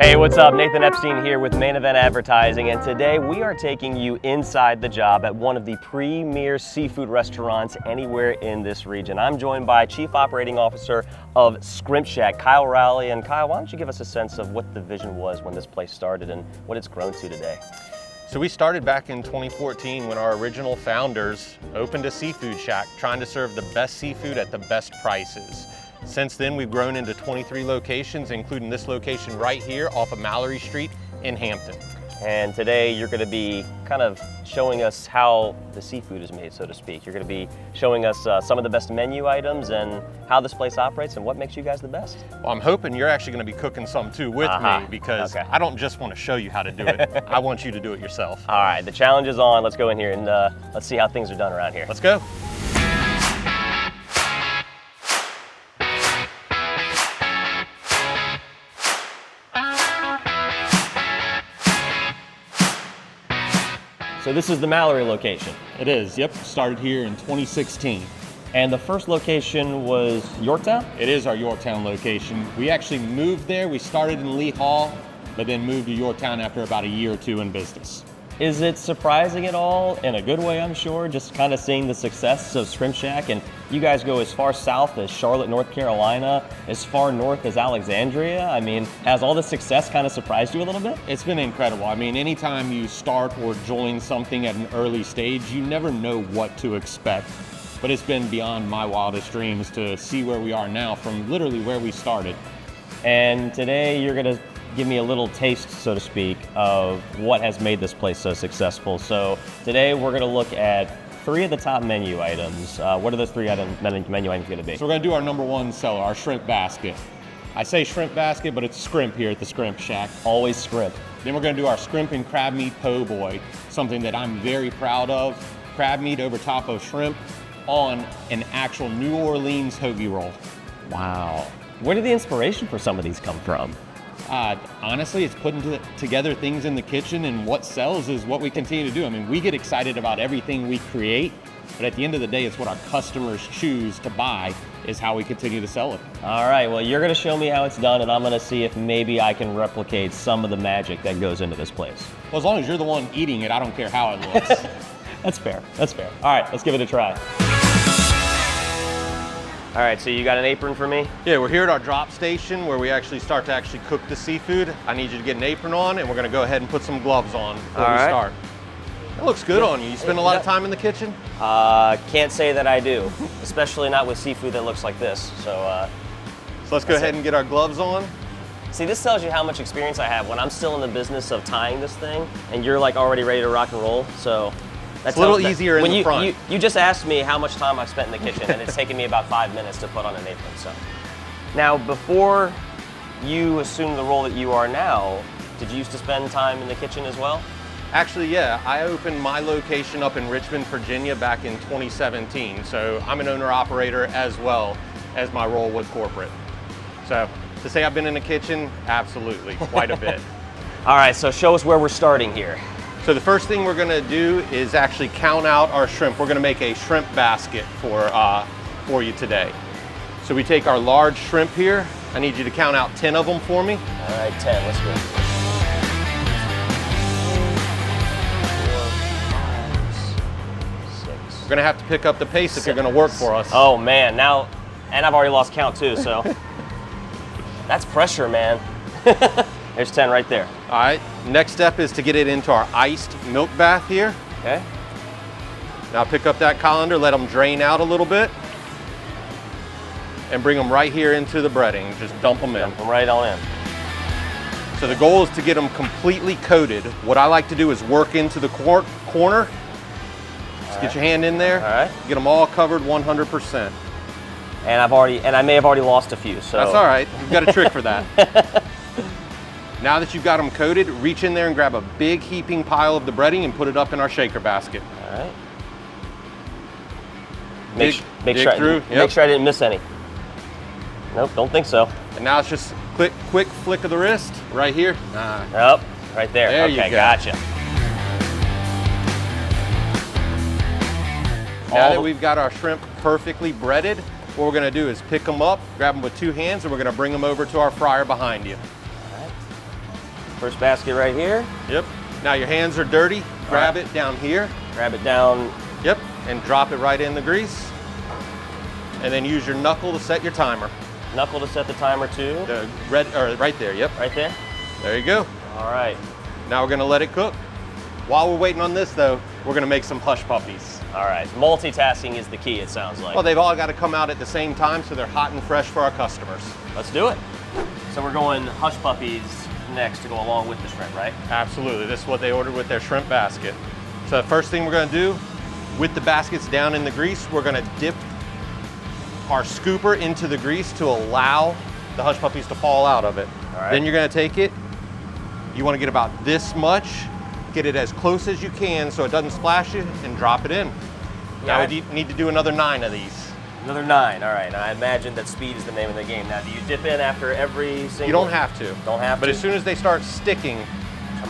Hey, what's up? Nathan Epstein here with Mainivent Advertising, and today we are taking you inside the job at one of the premier seafood restaurants anywhere in this region. I'm joined by Chief Operating Officer of Skrimp Shack, Kyle Rowley. And Kyle, why don't you give us a sense of what the vision was when this place started and what it's grown to today? So we started back in 2014 when our original founders opened a seafood shack trying to serve the best seafood at the best prices. Since then, we've grown into 23 locations, including this location right here off of Mallory Street in Hampton. And today you're going to be kind of showing us how the seafood is made, so to speak. You're going to be showing us some of the best menu items and how this place operates and what makes you guys the best. Well, I'm hoping you're actually going to be cooking some too with me, because I don't just want to show you how to do it. I want you to do it yourself. All right, the challenge is on. Let's go in here and let's see how things are done around here. Let's go. So this is the Mallory location. It is, yep. Started here in 2016. And the first location was Yorktown? It is our Yorktown location. We actually moved there. We started in Lee Hall, but then moved to Yorktown after about a year or two in business. Is it surprising at all, in a good way I'm sure, just kind of seeing the success of Skrimp Shack? And you guys go as far south as Charlotte, North Carolina, as far north as Alexandria. I mean, has all this success kind of surprised you a little bit? It's been incredible. I mean, anytime you start or join something at an early stage, you never know what to expect. But it's been beyond my wildest dreams to see where we are now from literally where we started. And today you're gonna give me a little taste, so to speak, of what has made this place so successful. So today we're gonna look at 3 of the top menu items. What are those 3 menu items gonna be? So we're gonna do our number 1 seller, our shrimp basket. I say shrimp basket, but it's Skrimp here at the Skrimp Shack. Always Skrimp. Then we're gonna do our shrimp and crab meat po' boy, something that I'm very proud of. Crab meat over top of shrimp on an actual New Orleans hoagie roll. Wow. Where did the inspiration for some of these come from? Honestly, it's putting together things in the kitchen, and what sells is what we continue to do. I mean, we get excited about everything we create, but at the end of the day, it's what our customers choose to buy is how we continue to sell it. All right, well, you're gonna show me how it's done, and I'm gonna see if maybe I can replicate some of the magic that goes into this place. Well, as long as you're the one eating it, I don't care how it looks. That's fair, that's fair. All right, let's give it a try. All right, so you got an apron for me? Yeah, we're here at our drop station where we actually start to cook the seafood. I need you to get an apron on, and we're gonna go ahead and put some gloves on before we start. It looks good on you. You spend a lot of time in the kitchen? Can't say that I do, especially not with seafood that looks like this. So let's go ahead and get our gloves on. See, this tells you how much experience I have when I'm still in the business of tying this thing, and you're like already ready to rock and roll. So it's a little easier in the front. You just asked me how much time I've spent in the kitchen, and it's taken me about 5 minutes to put on an apron. So now, before you assumed the role that you are now, did you used to spend time in the kitchen as well? Actually, yeah. I opened my location up in Richmond, Virginia back in 2017. So I'm an owner-operator as well as my role with corporate. So to say I've been in the kitchen, absolutely, quite a bit. All right, so show us where we're starting here. So the first thing we're gonna do is actually count out our shrimp. We're gonna make a shrimp basket for you today. So we take our large shrimp here. I need you to count out 10 of them for me. All right, 10, let's go. 6. We're gonna have to pick up the pace if you're gonna work for us. Oh man, now, and I've already lost count too, so. That's pressure, man. There's 10 right there. All right, next step is to get it into our iced milk bath here. Okay. Now pick up that colander, let them drain out a little bit, and bring them right here into the breading. Just dump them in. Dump them right on in. So the goal is to get them completely coated. What I like to do is work into the corner. Just get your hand in there. All right. Get them all covered 100%. And I may have already lost a few, so. That's all right, you've got a trick for that. Now that you've got them coated, reach in there and grab a big heaping pile of the breading and put it up in our shaker basket. All right. Dig through. Make sure I didn't miss any. Nope, don't think so. And now it's just quick flick of the wrist right here. Yep, right there. There okay, you go. Gotcha. Now that we've got our shrimp perfectly breaded, what we're gonna do is pick them up, grab them with 2 hands, and we're gonna bring them over to our fryer behind you. First basket right here. Yep. Now your hands are dirty. Grab it down here. Grab it down. Yep. And drop it right in the grease. And then use your knuckle to set your timer. Knuckle to set the timer too. The red, or right there, yep. Right there? There you go. All right. Now we're gonna let it cook. While we're waiting on this though, we're gonna make some hush puppies. All right, multitasking is the key, it sounds like. Well, they've all gotta come out at the same time so they're hot and fresh for our customers. Let's do it. So we're going hush puppies next to go along with the shrimp, right? Absolutely, this is what they ordered with their shrimp basket. So the first thing we're gonna do, with the baskets down in the grease, we're gonna dip our scooper into the grease to allow the hush puppies to fall out of it. All right. Then you're gonna take it, you wanna get about this much, get it as close as you can so it doesn't splash you, and drop it in. Now we need to do another 9 of these. Another 9, all right. Now I imagine that speed is the name of the game. Now do you dip in after every single? You don't have to. Don't have to? But as soon as they start sticking,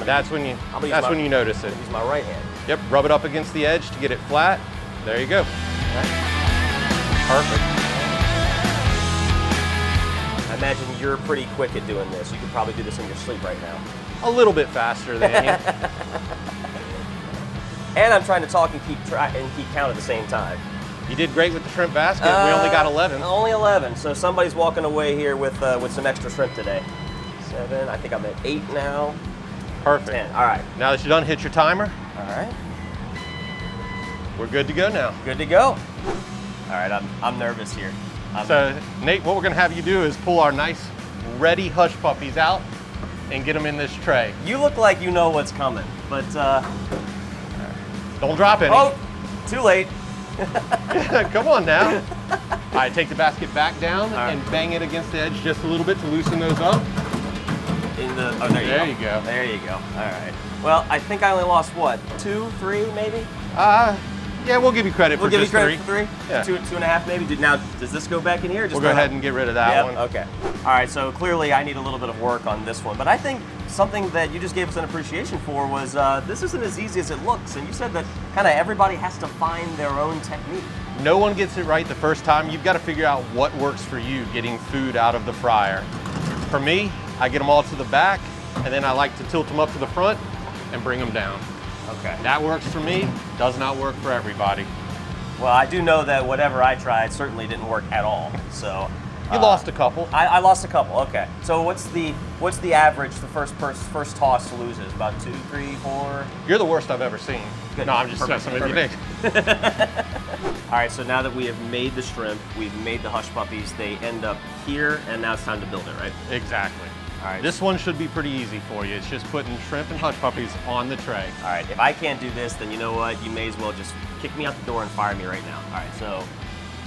that's when you notice it. Use my right hand. Yep, rub it up against the edge to get it flat. There you go. Perfect. I imagine you're pretty quick at doing this. You could probably do this in your sleep right now. A little bit faster than you. And I'm trying to talk and keep count at the same time. You did great with the shrimp basket. We only got 11. Only 11. So somebody's walking away here with some extra shrimp today. 7. I think I'm at 8 now. Perfect. 10. All right. Now that you're done, hit your timer. All right. We're good to go now. Good to go. All right. I'm nervous here. So Nate, what we're gonna have you do is pull our nice, ready hush puppies out and get them in this tray. You look like you know what's coming, but don't drop any. Oh, too late. Come on now. All right, take the basket back down and bang it against the edge just a little bit to loosen those up. There you go. There you go. All right. Well, I think I only lost what, 2, 3, maybe? Yeah, we'll give you credit for just 3. For 3? Yeah. 2.5 maybe. Now, does this go back in here? Or just we'll go ahead and get rid of that one. Okay. All right. So clearly, I need a little bit of work on this one, but I think something that you just gave us an appreciation for was this isn't as easy as it looks, and you said that kind of everybody has to find their own technique. No one gets it right the first time. You've got to figure out what works for you getting food out of the fryer. For me, I get them all to the back, and then I like to tilt them up to the front and bring them down. Okay. That works for me, does not work for everybody. Well, I do know that whatever I tried certainly didn't work at all. So you lost a couple. I lost a couple. Okay. So what's the average? The first toss loses about 2, 3, 4. You're the worst I've ever seen. Good. No, I'm just messing with you, Nick. All right. So now that we have made the shrimp, we've made the hush puppies. They end up here, and now it's time to build it, right? Exactly. All right. This one should be pretty easy for you. It's just putting shrimp and hush puppies on the tray. All right. If I can't do this, then you know what? You may as well just kick me out the door and fire me right now. All right. So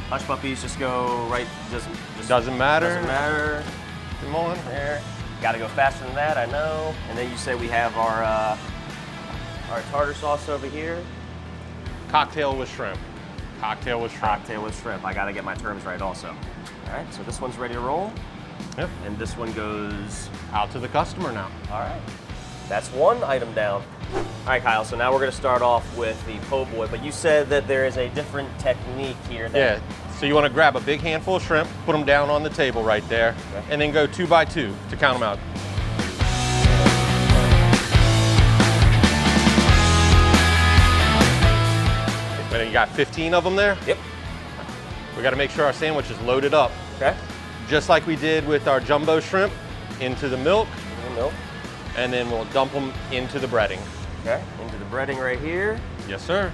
hush puppies just go right. Doesn't matter. Doesn't matter. Come on. There. Got to go faster than that, I know. And then you say we have our tartar sauce over here. Cocktail with shrimp. Cocktail with shrimp. Cocktail with shrimp. I got to get my terms right also. All right. So this one's ready to roll. Yep. And this one goes out to the customer now. All right. That's one item down. All right, Kyle, so now we're going to start off with the po' boy, but you said that there is a different technique here. Yeah, so you want to grab a big handful of shrimp, put them down on the table right there, and then go 2 by 2 to count them out. You got 15 of them there? Yep. We got to make sure our sandwich is loaded up. Okay. Just like we did with our jumbo shrimp, into the milk. Into the milk. And then we'll dump them into the breading. Okay, into the breading right here. Yes, sir.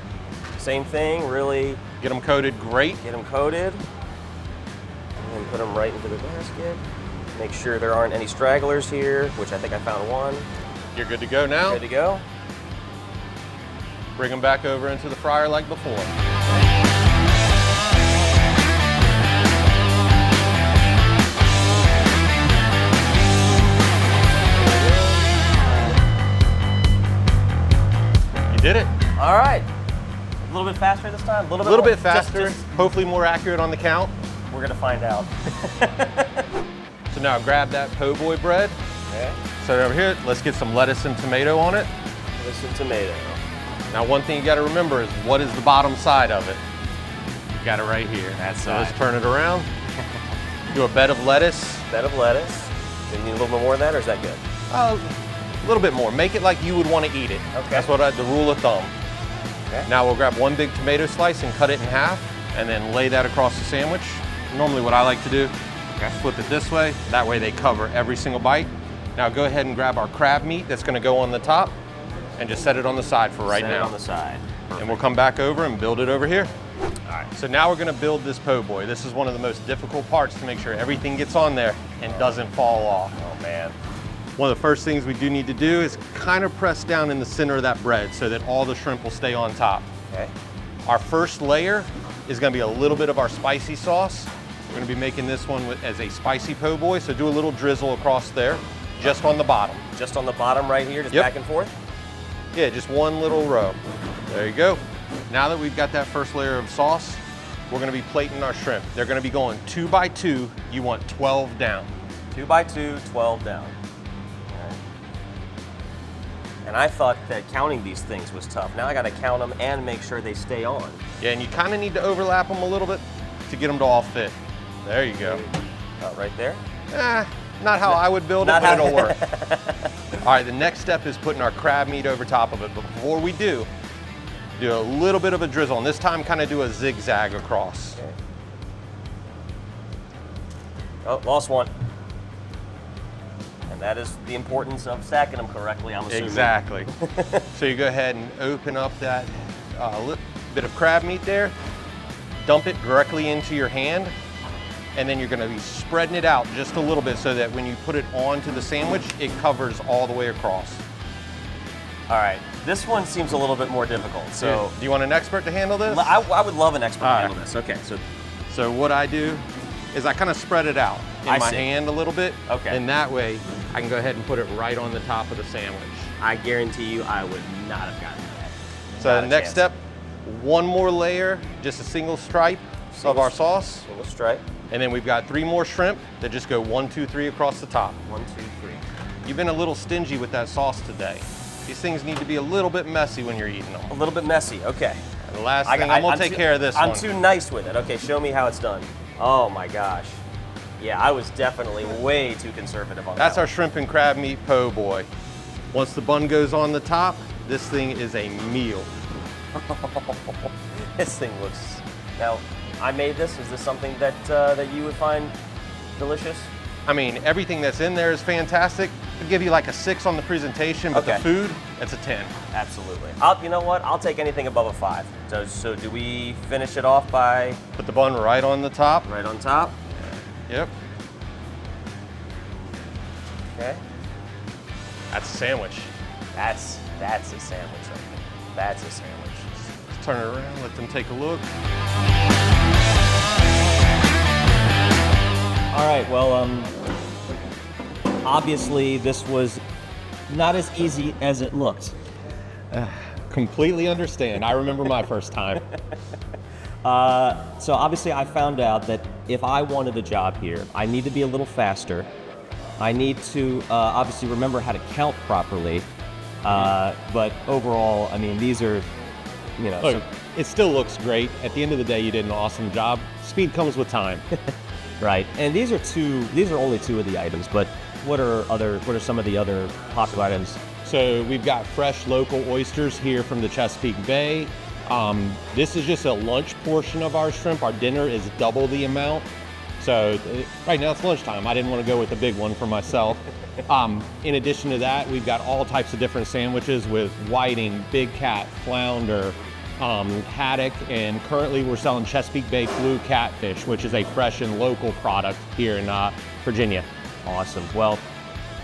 Same thing, really. Get them coated great. Get them coated. And then put them right into the basket. Make sure there aren't any stragglers here, which I think I found one. You're good to go now. Good to go. Bring them back over into the fryer like before. Did it. All right. A little bit faster this time? A little bit faster, hopefully more accurate on the count. We're going to find out. So now grab that po' boy bread. Okay. So over here, let's get some lettuce and tomato on it. Lettuce and tomato. Now one thing you got to remember is what is the bottom side of it? You got it right here. That's so let's turn it around. Do a bed of lettuce. Bed of lettuce. Do you need a little bit more of that, or is that good? A little bit more. Make it like you would want to eat it. Okay. That's what the rule of thumb. Okay. Now we'll grab one big tomato slice and cut it in half, and then lay that across the sandwich. Normally what I like to do, flip it this way. That way they cover every single bite. Now go ahead and grab our crab meat that's going to go on the top, and just set it on the side for right now. Set it on the side. Perfect. And we'll come back over and build it over here. All right. So now we're going to build this po' boy. This is one of the most difficult parts to make sure everything gets on there and doesn't fall off. Oh man. One of the first things we do need to do is kind of press down in the center of that bread so that all the shrimp will stay on top. Okay. Our first layer is going to be a little bit of our spicy sauce. We're going to be making this one as a spicy po' boy, so do a little drizzle across there, just on the bottom. Just on the bottom right here, just back and forth? Yeah, just one little row. There you go. Now that we've got that first layer of sauce, we're going to be plating our shrimp. They're going to be going 2 by 2. You want 12 down. 2 by 2, 12 down. And I thought that counting these things was tough. Now I got to count them and make sure they stay on. Yeah, and you kind of need to overlap them a little bit to get them to all fit. There you go. Right there? Not how I would build it, but it'll work. All right, the next step is putting our crab meat over top of it. But before we do a little bit of a drizzle, and this time kind of do a zigzag across. Okay. Oh, lost one. And that is the importance of stacking them correctly, I'm assuming. Exactly. So you go ahead and open up that bit of crab meat there, dump it directly into your hand, and then you're going to be spreading it out just a little bit so that when you put it onto the sandwich, it covers all the way across. All right, this one seems a little bit more difficult. So, do you want an expert to handle this? I would love an expert to handle this. Okay, so what I do is I kind of spread it out in my hand a little bit. Okay. And that way I can go ahead and put it right on the top of the sandwich. I guarantee you I would not have gotten that. So the next step, one more layer, just a single stripe of our sauce. Single stripe. And then we've got 3 more shrimp that just go 1, 2, 3 across the top. 1, 2, 3. You've been a little stingy with that sauce today. These things need to be a little bit messy when you're eating them. A little bit messy, okay. And the last thing, I'm gonna take care of this one. I'm too nice with it. Okay, show me how it's done. Oh my gosh. Yeah, I was definitely way too conservative on that. That's our shrimp and crab meat po' boy. Once the bun goes on the top, this thing is a meal. This thing looks, now, I made this. Is this something that that you would find delicious? I mean, everything that's in there is fantastic. I'd give you like a 6 on the presentation, but the food, it's a 10. Absolutely. You know what? I'll take anything above a 5. So do we finish it off by? Put the bun right on the top. Right on top. Yep. Okay. That's a sandwich. That's a sandwich. That's a sandwich. Let's turn it around, let them take a look. All right, well, obviously this was not as easy as it looked. Completely understand. I remember my first time. So obviously I found out that if I wanted a job here, I need to be a little faster. I need to obviously remember how to count properly. But overall, I mean, these are, you know. Look, it still looks great. At the end of the day, you did an awesome job. Speed comes with time. Right, and these are only 2 of the items, but what are some of the other popular items? So we've got fresh local oysters here from the Chesapeake Bay. This is just a lunch portion of our shrimp. Our dinner is double the amount. So right now it's lunchtime. I didn't want to go with the big one for myself. In addition to that, we've got all types of different sandwiches with whiting, big cat, flounder, haddock, and currently we're selling Chesapeake Bay blue catfish, which is a fresh and local product here in Virginia. Awesome. Well,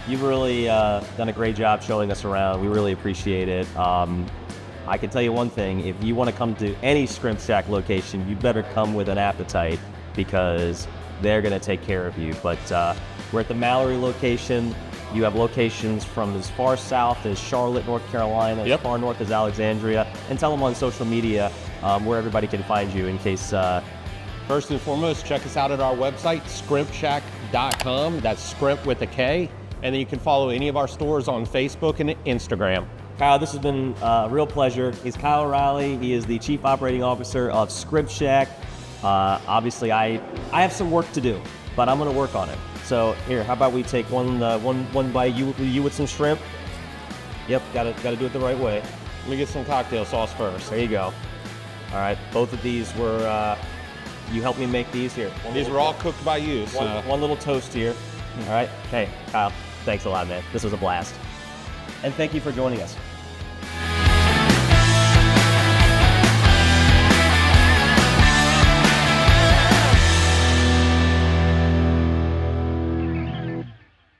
you've really done a great job showing us around. We really appreciate it. I can tell you one thing, if you want to come to any Skrimp Shack location, you better come with an appetite because they're going to take care of you. But we're at the Mallory location. You have locations from as far south as Charlotte, North Carolina, as far north as Alexandria, and tell them on social media where everybody can find you in case. First and foremost, check us out at our website, skrimpshack.com. That's Skrimp with a K. And then you can follow any of our stores on Facebook and Instagram. Kyle, this has been a real pleasure. He's Kyle Riley. He is the Chief Operating Officer of Skrimp Shack. Obviously, I have some work to do, but I'm going to work on it. So here, how about we take one bite, you with some shrimp? Yep, gotta do it the right way. Let me get some cocktail sauce first. There you go. All right, both of these were, you helped me make these here. These were all cooked by you. So. One little toast here. All right, hey, Kyle, thanks a lot, man. This was a blast. And thank you for joining us.